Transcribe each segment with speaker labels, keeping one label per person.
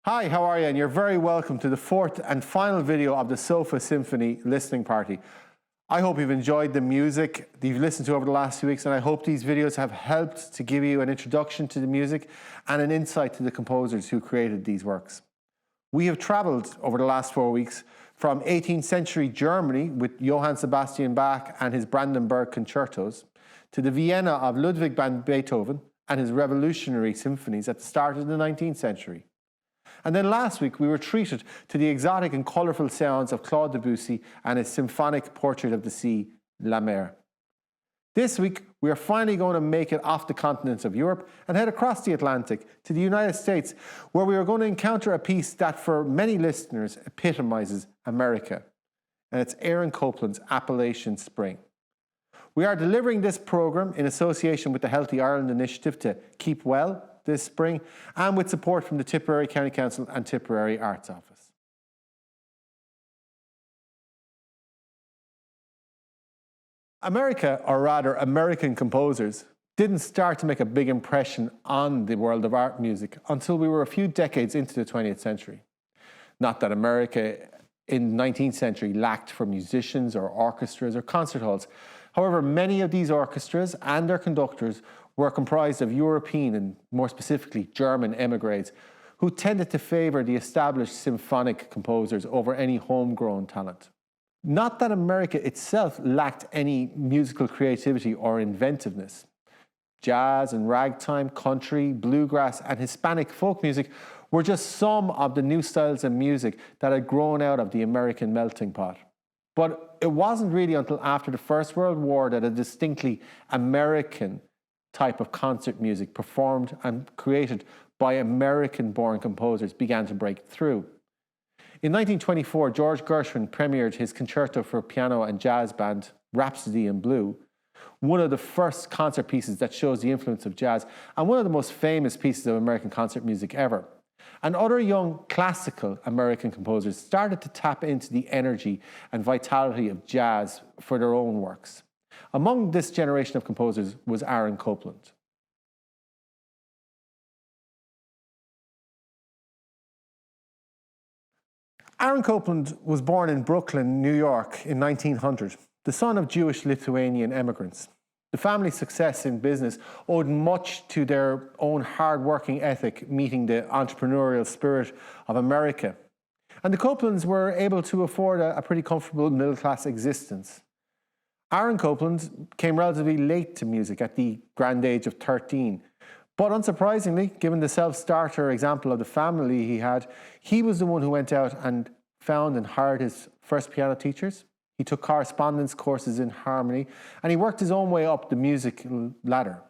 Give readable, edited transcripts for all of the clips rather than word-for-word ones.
Speaker 1: Hi, how are you? And you're very welcome to the fourth and final video of the Sofa Symphony listening party. I hope you've enjoyed the music that you've listened to over the last few weeks, and I hope these videos have helped to give you an introduction to the music and an insight to the composers who created these works. We have traveled over the last 4 weeks from 18th century Germany with Johann Sebastian Bach and his Brandenburg concertos to the Vienna of Ludwig van Beethoven and his revolutionary symphonies at the start of the 19th century. And then last week we were treated to the exotic and colourful sounds of Claude Debussy and his symphonic portrait of the sea, La Mer. This week we are finally going to make it off the continent of Europe and head across the Atlantic to the United States, where we are going to encounter a piece that for many listeners epitomises America, and it's Aaron Copland's Appalachian Spring. We are delivering this programme in association with the Healthy Ireland initiative to keep well this spring, and with support from the Tipperary County Council and Tipperary Arts Office. America, or rather American composers, didn't start to make a big impression on the world of art music until we were a few decades into the 20th century. Not that America in the 19th century lacked for musicians or orchestras or concert halls. However, many of these orchestras and their conductors were comprised of European and more specifically German emigres who tended to favour the established symphonic composers over any homegrown talent. Not that America itself lacked any musical creativity or inventiveness. Jazz and ragtime, country, bluegrass and Hispanic folk music were just some of the new styles of music that had grown out of the American melting pot. But it wasn't really until after the First World War that a distinctly American type of concert music performed and created by American-born composers began to break through. In 1924, George Gershwin premiered his concerto for piano and jazz band, Rhapsody in Blue, one of the first concert pieces that shows the influence of jazz and one of the most famous pieces of American concert music ever. And other young classical American composers started to tap into the energy and vitality of jazz for their own works. Among this generation of composers was Aaron Copland. Aaron Copland was born in Brooklyn, New York in 1900, the son of Jewish Lithuanian immigrants. The family's success in business owed much to their own hard-working ethic meeting the entrepreneurial spirit of America. And the Coplands were able to afford a pretty comfortable middle-class existence. Aaron Copland came relatively late to music at the grand age of 13. But unsurprisingly, given the self-starter example of the family he had, he was the one who went out and found and hired his first piano teachers. He took correspondence courses in harmony, and he worked his own way up the music ladder.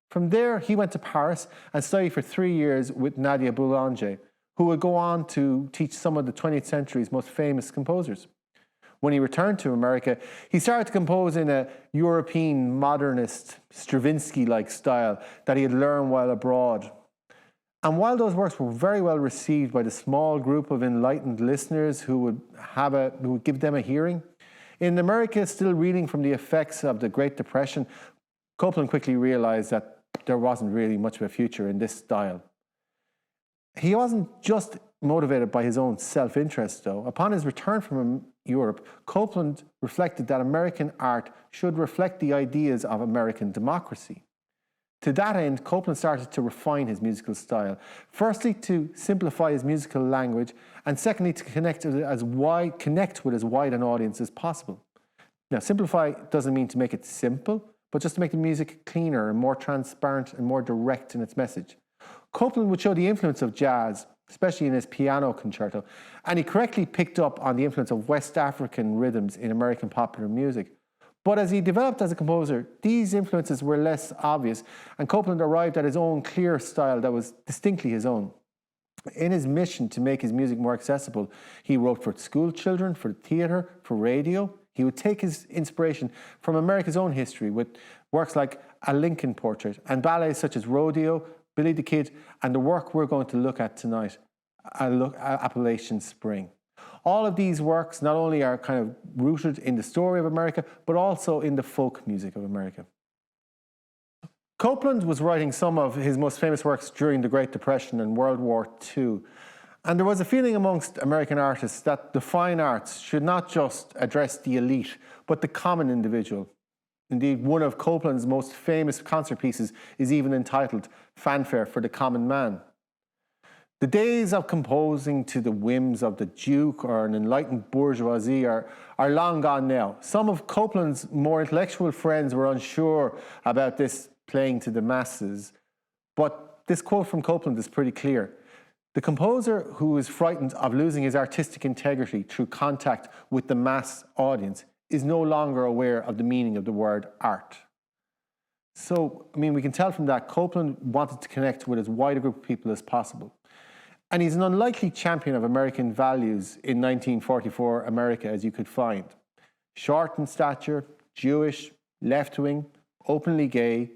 Speaker 1: From there, he went to Paris and studied for 3 years with Nadia Boulanger, who would go on to teach some of the 20th century's most famous composers. When he returned to America, he started to compose in a European modernist, Stravinsky-like style that he had learned while abroad. And while those works were very well received by the small group of enlightened listeners who would give them a hearing, in America, still reeling from the effects of the Great Depression, Copland quickly realized that there wasn't really much of a future in this style. He wasn't just motivated by his own self-interest, though. Upon his return from Europe, Copland reflected that American art should reflect the ideas of American democracy. To that end, Copland started to refine his musical style. Firstly, to simplify his musical language, and secondly, to connect with as wide an audience as possible. Now, simplify doesn't mean to make it simple, but just to make the music cleaner and more transparent and more direct in its message. Copland would show the influence of jazz, especially in his piano concerto, and he correctly picked up on the influence of West African rhythms in American popular music. But as he developed as a composer, these influences were less obvious, and Copland arrived at his own clear style that was distinctly his own. In his mission to make his music more accessible, he wrote for school children, for theatre, for radio. He would take his inspiration from America's own history with works like A Lincoln Portrait and ballets such as Rodeo, Billy the Kid, and the work we're going to look at tonight, Appalachian Spring. All of these works not only are kind of rooted in the story of America, but also in the folk music of America. Copland was writing some of his most famous works during the Great Depression and World War II. And there was a feeling amongst American artists that the fine arts should not just address the elite, but the common individual. Indeed, one of Copland's most famous concert pieces is even entitled Fanfare for the Common Man. The days of composing to the whims of the Duke or an enlightened bourgeoisie are long gone now. Some of Copland's more intellectual friends were unsure about this playing to the masses, but this quote from Copland is pretty clear. The composer who is frightened of losing his artistic integrity through contact with the mass audience is no longer aware of the meaning of the word art. So, we can tell from that Copland wanted to connect with as wide a group of people as possible. And he's an unlikely champion of American values in 1944 America as you could find. Short in stature, Jewish, left-wing, openly gay.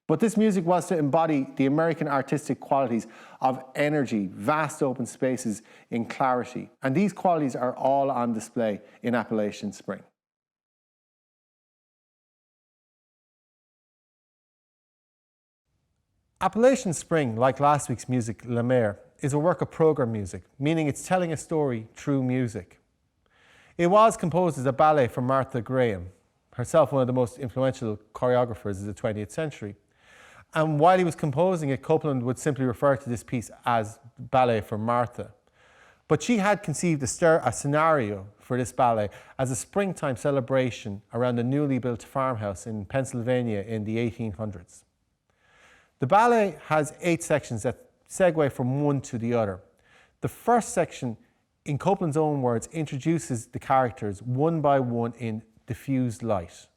Speaker 1: But this music was to embody the American artistic qualities of energy, vast open spaces in clarity. And these qualities are all on display in Appalachian Spring. Appalachian Spring, like last week's music, La Mer, is a work of program music, meaning it's telling a story through music. It was composed as a ballet for Martha Graham, herself one of the most influential choreographers of the 20th century. And while he was composing it, Copland would simply refer to this piece as Ballet for Martha. But she had conceived a scenario for this ballet as a springtime celebration around a newly built farmhouse in Pennsylvania in the 1800s. The ballet has 8 sections that segue from one to the other. The first section, in Copland's own words, introduces the characters one by one in diffused light.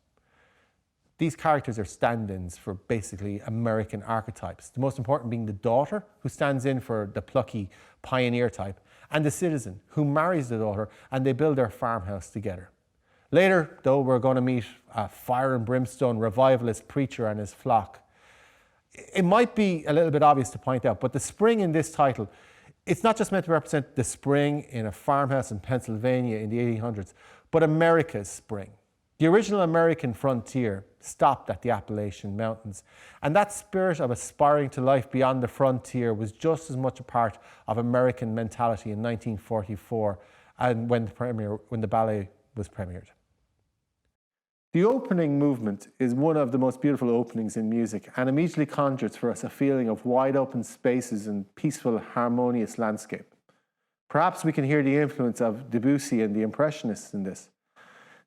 Speaker 1: These characters are stand-ins for basically American archetypes, the most important being the daughter, who stands in for the plucky pioneer type, and the citizen, who marries the daughter, and they build their farmhouse together. Later, though, we're going to meet a fire and brimstone revivalist preacher and his flock. It might be a little bit obvious to point out, but the spring in this title, it's not just meant to represent the spring in a farmhouse in Pennsylvania in the 1800s, but America's spring. The original American frontier stopped at the Appalachian Mountains, and that spirit of aspiring to life beyond the frontier was just as much a part of American mentality in 1944 and when the ballet was premiered. The opening movement is one of the most beautiful openings in music and immediately conjures for us a feeling of wide open spaces and peaceful, harmonious landscape. Perhaps we can hear the influence of Debussy and the Impressionists in this.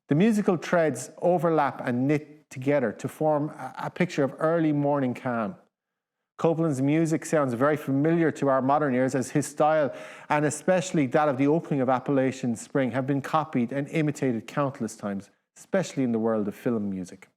Speaker 1: The musical threads overlap and knit together to form a picture of early morning calm. Copland's music sounds very familiar to our modern ears, as his style, and especially that of the opening of Appalachian Spring, have been copied and imitated countless times, especially in the world of film music.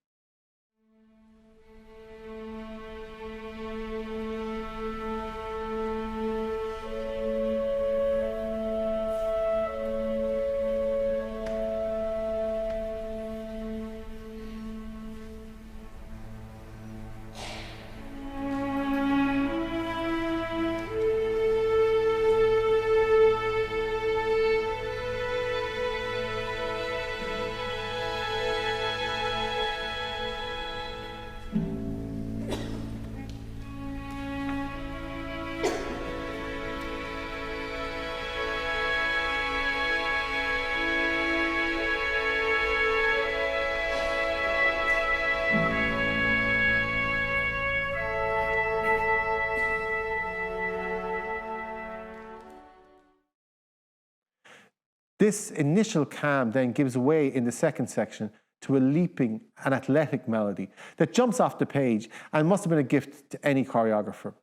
Speaker 1: This initial calm then gives way in the second section to a leaping and athletic melody that jumps off the page and must have been a gift to any choreographer.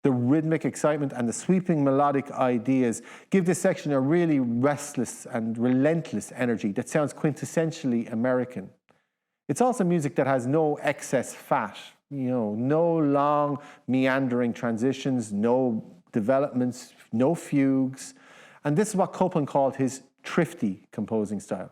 Speaker 1: The rhythmic excitement and the sweeping melodic ideas give this section a really restless and relentless energy that sounds quintessentially American. It's also music that has no excess fat, no long meandering transitions, no developments, no fugues. And this is what Copland called his thrifty composing style.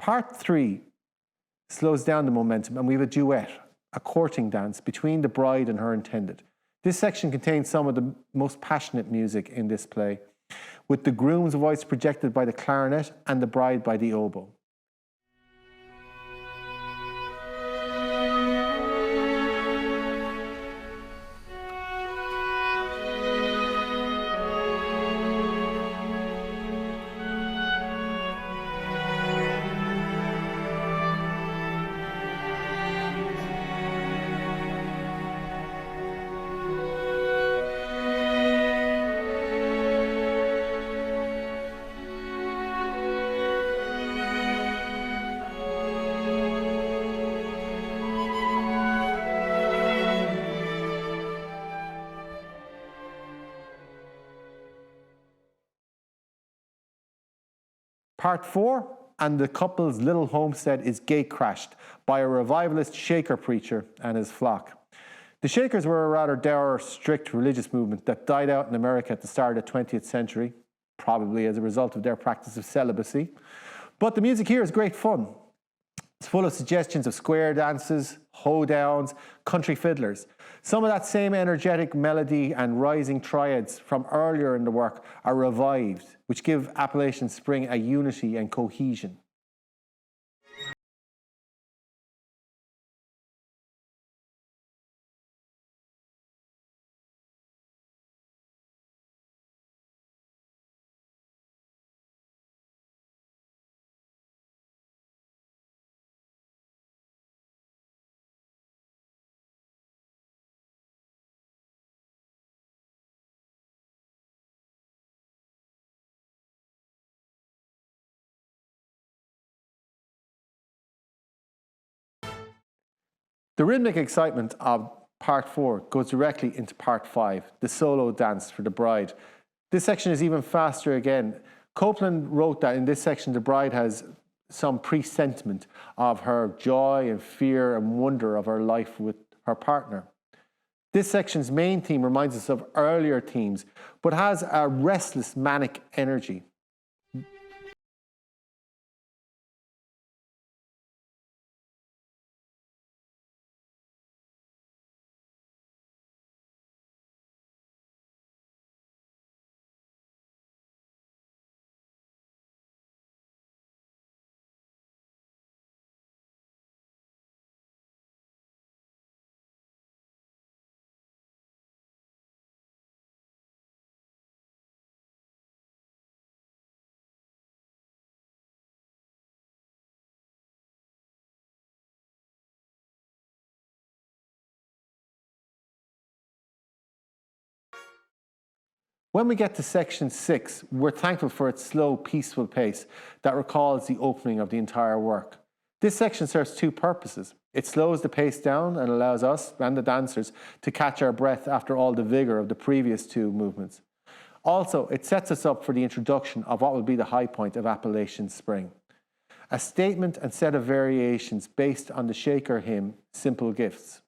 Speaker 1: Part 3 slows down the momentum and we have a duet, a courting dance between the bride and her intended. This section contains some of the most passionate music in this play, with the groom's voice projected by the clarinet and the bride by the oboe. Part 4, and the couple's little homestead is gatecrashed by a revivalist Shaker preacher and his flock. The Shakers were a rather dour, strict religious movement that died out in America at the start of the 20th century, probably as a result of their practice of celibacy. But the music here is great fun. It's full of suggestions of square dances, hoedowns, country fiddlers. Some of that same energetic melody and rising triads from earlier in the work are revived, which give Appalachian Spring a unity and cohesion. The rhythmic excitement of Part 4 goes directly into Part 5, the solo dance for the bride. This section is even faster again. Copland wrote that in this section the bride has some presentiment of her joy and fear and wonder of her life with her partner. This section's main theme reminds us of earlier themes, but has a restless, manic energy. When we get to section 6, we're thankful for its slow, peaceful pace that recalls the opening of the entire work. This section serves two purposes. It slows the pace down and allows us and the dancers to catch our breath after all the vigor of the previous two movements. Also, it sets us up for the introduction of what will be the high point of Appalachian Spring. A statement and set of variations based on the Shaker hymn, Simple Gifts.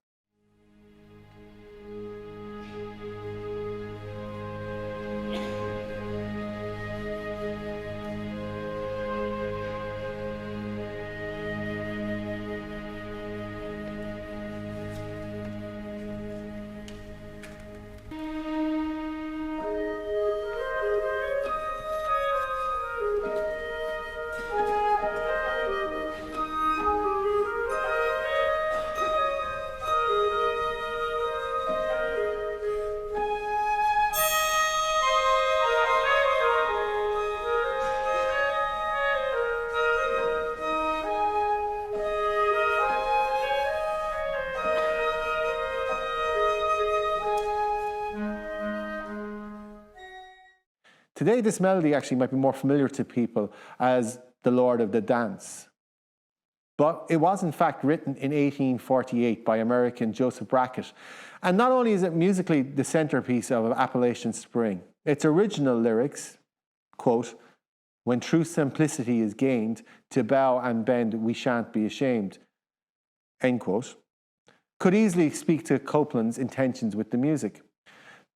Speaker 1: Today, this melody actually might be more familiar to people as the Lord of the Dance. But it was in fact written in 1848 by American Joseph Brackett. And not only is it musically the centerpiece of Appalachian Spring, its original lyrics, quote, "When true simplicity is gained, to bow and bend we shan't be ashamed," end quote, could easily speak to Copland's intentions with the music.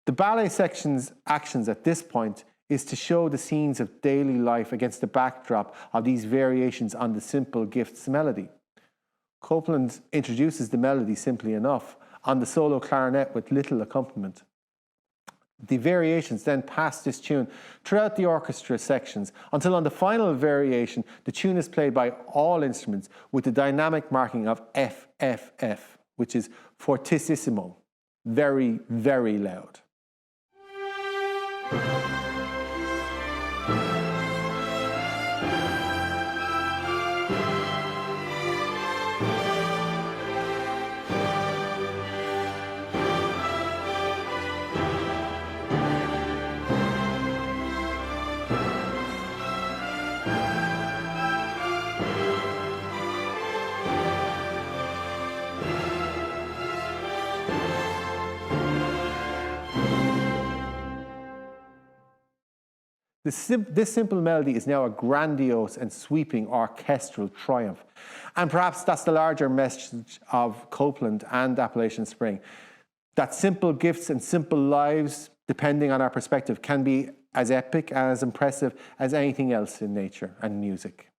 Speaker 1: The ballet section's actions at this point is to show the scenes of daily life against the backdrop of these variations on the simple gifts melody. Copland introduces the melody simply enough on the solo clarinet with little accompaniment. The variations then pass this tune throughout the orchestra sections until on the final variation, the tune is played by all instruments with the dynamic marking of F, F, F, which is fortissimo, very, very loud. This simple melody is now a grandiose and sweeping orchestral triumph. And perhaps that's the larger message of Copland and Appalachian Spring, that simple gifts and simple lives, depending on our perspective, can be as epic and as impressive as anything else in nature and music.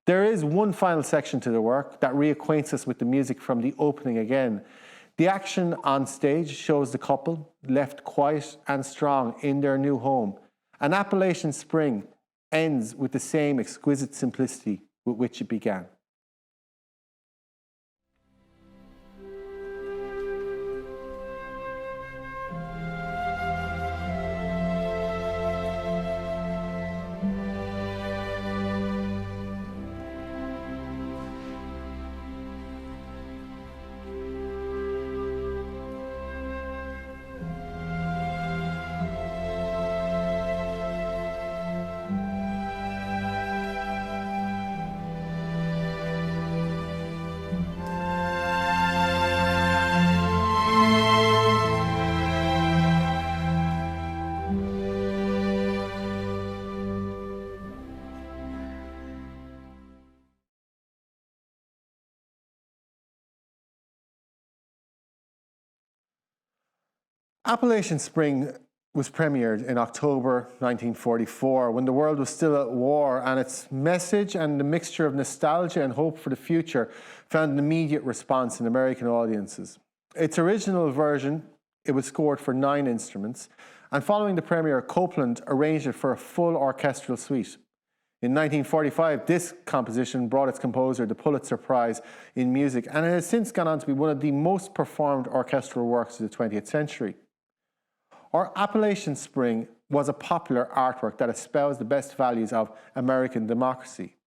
Speaker 1: There is one final section to the work that reacquaints us with the music from the opening again. The action on stage shows the couple left quiet and strong in their new home. And Appalachian Spring ends with the same exquisite simplicity with which it began. Appalachian Spring was premiered in October 1944 when the world was still at war, and its message and the mixture of nostalgia and hope for the future found an immediate response in American audiences. Its original version, it was scored for 9 instruments, and following the premiere, Copland arranged it for a full orchestral suite. In 1945, this composition brought its composer the Pulitzer Prize in Music, and it has since gone on to be one of the most performed orchestral works of the 20th century. Our Appalachian Spring was a popular artwork that espoused the best values of American democracy.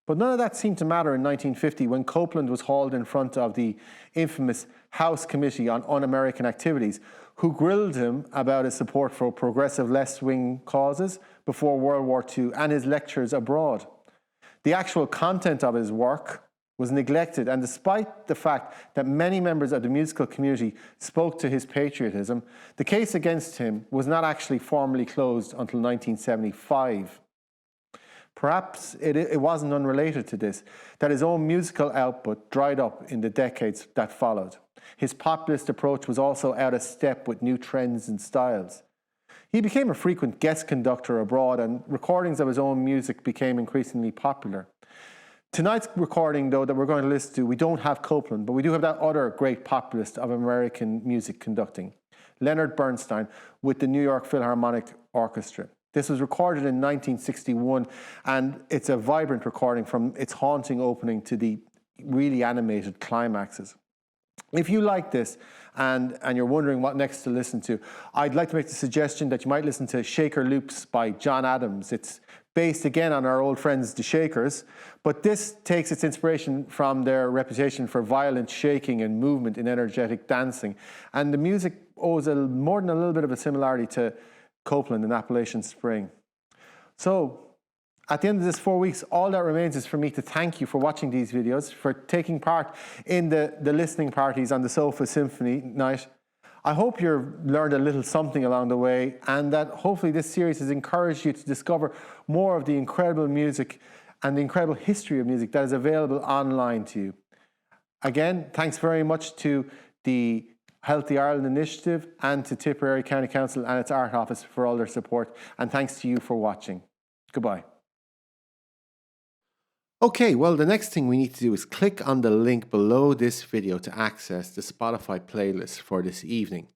Speaker 1: But none of that seemed to matter in 1950 when Copland was hauled in front of the infamous House Committee on Un-American Activities, who grilled him about his support for progressive left-wing causes before World War II and his lectures abroad. The actual content of his work was neglected, and despite the fact that many members of the musical community spoke to his patriotism, the case against him was not actually formally closed until 1975. Perhaps it wasn't unrelated to this, that his own musical output dried up in the decades that followed. His populist approach was also out of step with new trends and styles. He became a frequent guest conductor abroad, and recordings of his own music became increasingly popular. Tonight's recording, though, that we're going to listen to, we don't have Copland, but we do have that other great populist of American music conducting, Leonard Bernstein, with the New York Philharmonic Orchestra. This was recorded in 1961, and it's a vibrant recording from its haunting opening to the really animated climaxes. If you like this and you're wondering what next to listen to, I'd like to make the suggestion that you might listen to Shaker Loops by John Adams. It's based again on our old friends the Shakers, but this takes its inspiration from their reputation for violent shaking and movement in energetic dancing. And the music owes more than a little bit of a similarity to Copland and Appalachian Spring. So, at the end of this 4 weeks, all that remains is for me to thank you for watching these videos, for taking part in the listening parties on the Sofa Symphony night. I hope you've learned a little something along the way, and that hopefully this series has encouraged you to discover more of the incredible music and the incredible history of music that is available online to you. Again, thanks very much to the Healthy Ireland Initiative, and to Tipperary County Council and its Art Office for all their support. And thanks to you for watching. Goodbye. Okay, well, the next thing we need to do is click on the link below this video to access the Spotify playlist for this evening.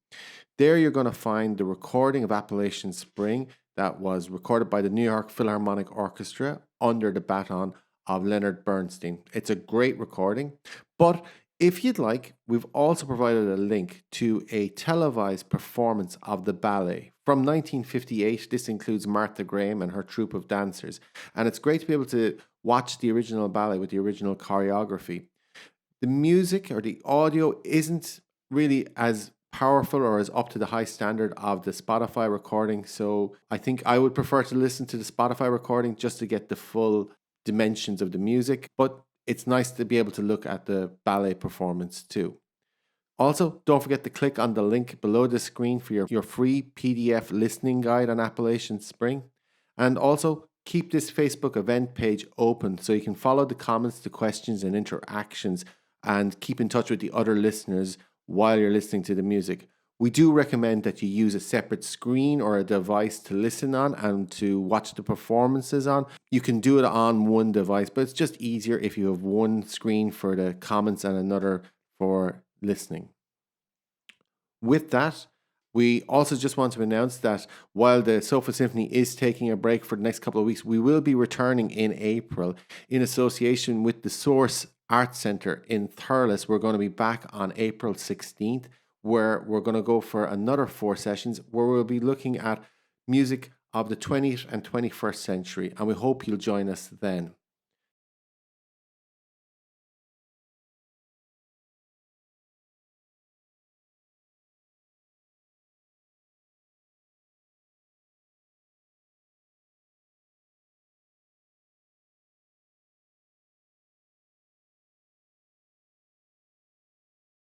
Speaker 1: There you're going to find the recording of Appalachian Spring that was recorded by the New York Philharmonic Orchestra under the baton of Leonard Bernstein. It's a great recording, but if you'd like, we've also provided a link to a televised performance of the ballet from 1958. This includes Martha Graham and her troupe of dancers, and it's great to be able to watch the original ballet with the original choreography. The music or the audio isn't really as powerful or as up to the high standard of the Spotify recording, so I think I would prefer to listen to the Spotify recording just to get the full dimensions of the music, but it's nice to be able to look at the ballet performance too. Also, don't forget to click on the link below the screen for your free PDF listening guide on Appalachian Spring. And also, keep this Facebook event page open so you can follow the comments, the questions and interactions and keep in touch with the other listeners while you're listening to the music. We do recommend that you use a separate screen or a device to listen on and to watch the performances on. You can do it on one device, but it's just easier if you have one screen for the comments and another for listening. With that, we also just want to announce that while the Sofa Symphony is taking a break for the next couple of weeks, we will be returning in April in association with the Source Arts Centre in Thurles. We're going to be back on April 16th. Where we're going to go for another 4 sessions where we'll be looking at music of the 20th and 21st century, and we hope you'll join us then.